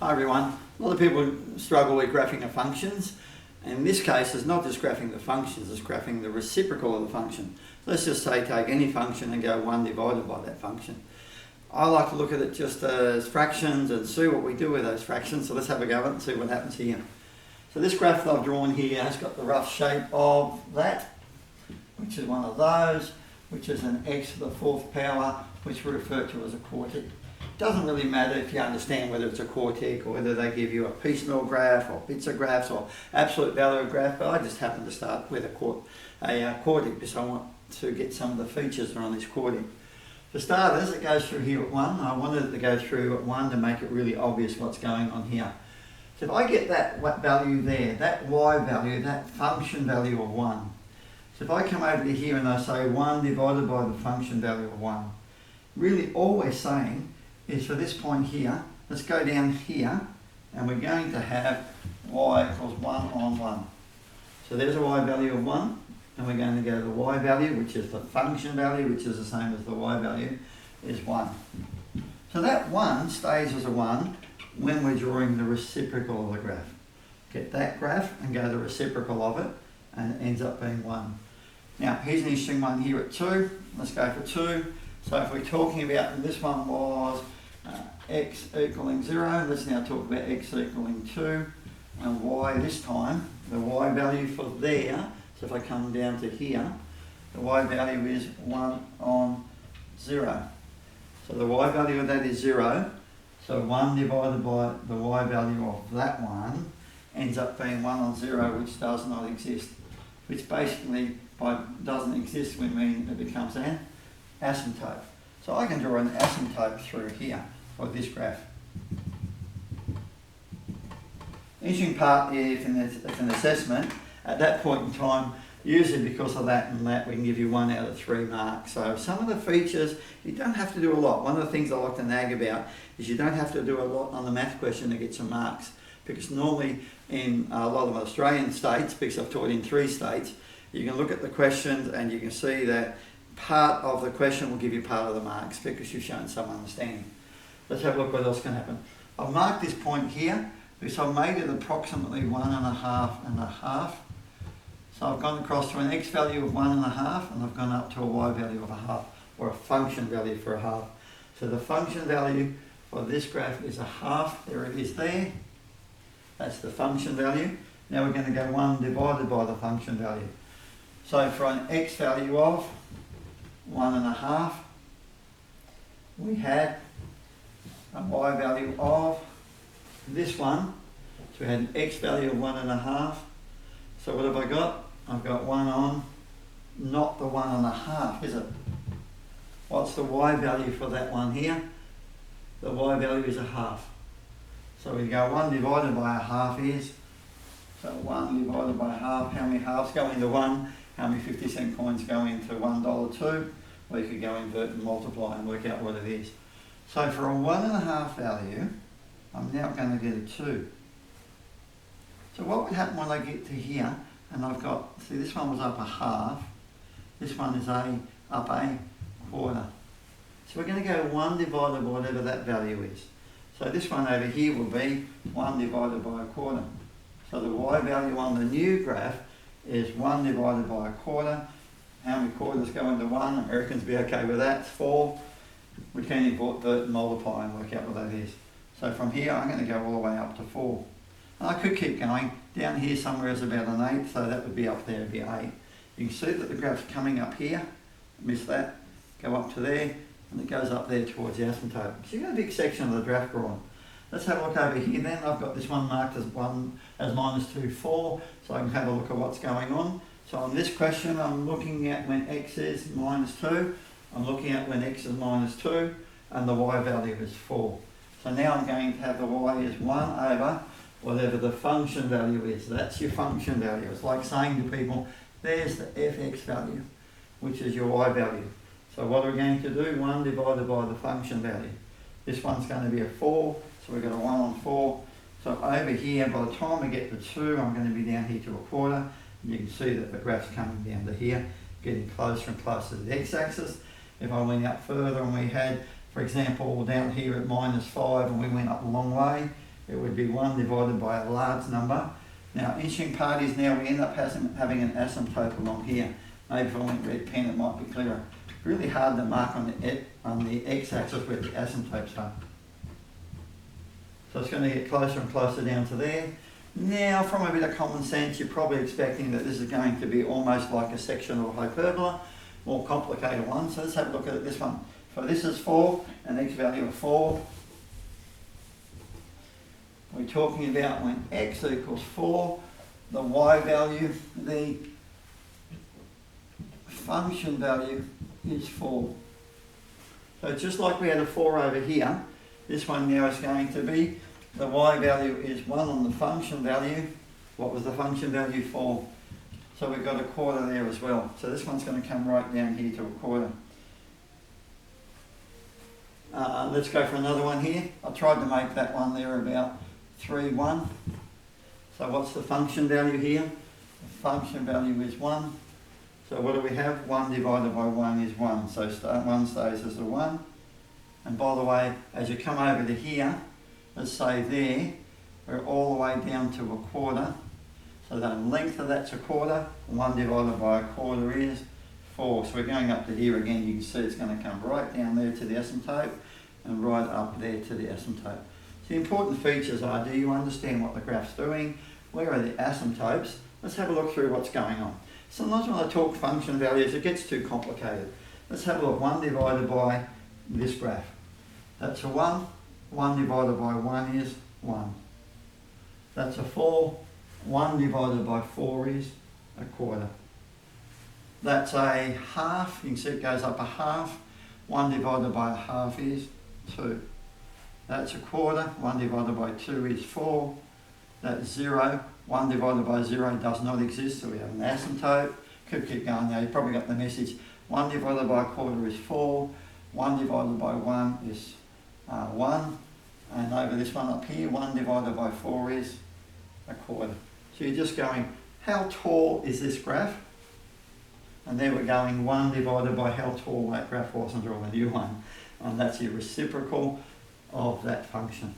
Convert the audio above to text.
Hi everyone. A lot of people struggle with graphing the functions. In this case, it's not just graphing the functions, it's graphing the reciprocal of the function. Let's just say take any function and go 1 divided by that function. I like to look at it just as fractions and see what we do with those fractions. So let's have a go at it and see what happens here. So this graph that I've drawn here has got the rough shape of that, which is one of those, which is an x to the 4th power, which we refer to as a quartic. It doesn't really matter if you understand whether it's a quartic or whether they give you a piecemeal graph or bits of graphs or absolute value of graph, but I just happen to start with a quartic because I want to get some of the features that are on this quartic. For starters, it goes through here at 1. I wanted it to go through at 1 to make it really obvious what's going on here. So if I get that value there, that y value, that function value of 1. So if I come over to here and I say 1 divided by the function value of 1, really all we're saying is for this point here, let's go down here and we're going to have y equals 1 on 1. So there's a y value of 1 and we're going to go to the y value, which is the function value, which is the same as the y value, is 1. So that 1 stays as a 1 when we're drawing the reciprocal of the graph. Get that graph and go the reciprocal of it and it ends up being 1. Now here's an interesting one here at 2. Let's go for 2. So if we're talking about, and this one was x equaling 0, let's now talk about x equaling 2 and y this time. The y value for there, so if I come down to here, the y value is 1 on 0. So the y value of that is 0. So 1 divided by the y value of that one ends up being 1 on 0, which does not exist. Which basically, by doesn't exist, we mean it becomes an asymptote. So I can draw an asymptote through here for this graph. Interesting part is it's an assessment. At that point in time, usually because of that and that, we can give you 1 out of 3 marks. So some of the features, you don't have to do a lot. One of the things I like to nag about is you don't have to do a lot on the math question to get some marks. Because normally in a lot of Australian states, because I've taught in 3 states, you can look at the questions and you can see that part of the question will give you part of the marks because you've shown some understanding. Let's have a look what else can happen. I've marked this point here because I've made it approximately 1.5 and a half. So I've gone across to an x value of 1.5 and I've gone up to a y value of a half, or a function value for a half. So the function value for this graph is a half. There it is there. That's the function value. Now we're going to go 1 divided by the function value. So for an x value of 1.5, we had a y value of this one. So we had an x value of 1.5. So what have I got? I've got 1 on, not the 1.5, is it? What's the y value for that one here? The y value is a half. So we go 1 divided by a half is, so 1 divided by a half, how many halves go into 1? How many 50-cent coins go into $1 too? Well, you could go invert and multiply and work out what it is. So for a 1.5 value, I'm now going to get a 2. So what would happen when I get to here, and I've got, see this one was up a half, this one is up a quarter. So we're going to go 1 divided by whatever that value is. So this one over here will be 1 divided by a quarter. So the y value on the new graph is 1 divided by a quarter. How many quarters go into 1? Americans be okay with that. It's 4. We can invert and multiply and work out what that is. So from here, I'm going to go all the way up to 4. And I could keep going. Down here somewhere is about an 8, so that would be up there, it'd be 8. You can see that the graph's coming up here. Miss that. Go up to there, and it goes up there towards the asymptote. So you've got a big section of the graph drawn. Let's have a look over here then. I've got this one marked as -2, 4, so I can have a look at what's going on. So on this question, I'm looking at when x is -2, I'm looking at when x is -2, and the y value is 4. So now I'm going to have the y is 1 over whatever the function value is. That's your function value. It's like saying to people, there's the fx value, which is your y value. So what are we going to do? 1 divided by the function value. This one's going to be a 4, so we've got a 1 on 4. So over here, by the time we get to 2, I'm going to be down here to a quarter. And you can see that the graph's coming down to here, getting closer and closer to the x-axis. If I went out further and we had, for example, down here at -5 and we went up a long way, it would be 1 divided by a large number. Now, interesting part is now we end up having an asymptote along here. Maybe if I went red pen, it might be clearer. Really hard to mark on the x-axis where the asymptotes are. So it's going to get closer and closer down to there. Now, from a bit of common sense, you're probably expecting that this is going to be almost like a section of a hyperbola, more complicated one. So let's have a look at this one. So this is 4, an x value of 4. We're talking about when x equals 4, the y value, the function value is 4. So just like we had a 4 over here, this one now is going to be, the y value is 1 on the function value. What was the function value for? So we've got a quarter there as well. So this one's going to come right down here to a quarter. Let's go for another one here. I tried to make that one there about 3, 1. So what's the function value here? The function value is 1. So what do we have? 1 divided by 1 is 1. So 1 stays as a 1. And by the way, as you come over to here, let's say there, we're all the way down to a quarter. So the length of that's a quarter. 1 divided by a quarter is 4. So we're going up to here again. You can see it's going to come right down there to the asymptote and right up there to the asymptote. So the important features are, do you understand what the graph's doing? Where are the asymptotes? Let's have a look through what's going on. Sometimes when I talk function values, it gets too complicated. Let's have a look. 1 divided by this graph. That's a 1. 1 divided by 1 is 1. That's a 4. 1 divided by 4 is a quarter. That's a half. You can see it goes up a half. 1 divided by a half is 2. That's a quarter. 1 divided by 2 is 4. That's 0. 1 divided by 0 does not exist, so we have an asymptote. Could keep going now. You've probably got the message. 1 divided by a quarter is 4. 1 divided by 1 is 1. And over this one up here, 1 divided by 4 is a quarter. So you're just going, how tall is this graph? And there we're going 1 divided by how tall that graph was, and draw a new one. And that's your reciprocal of that function.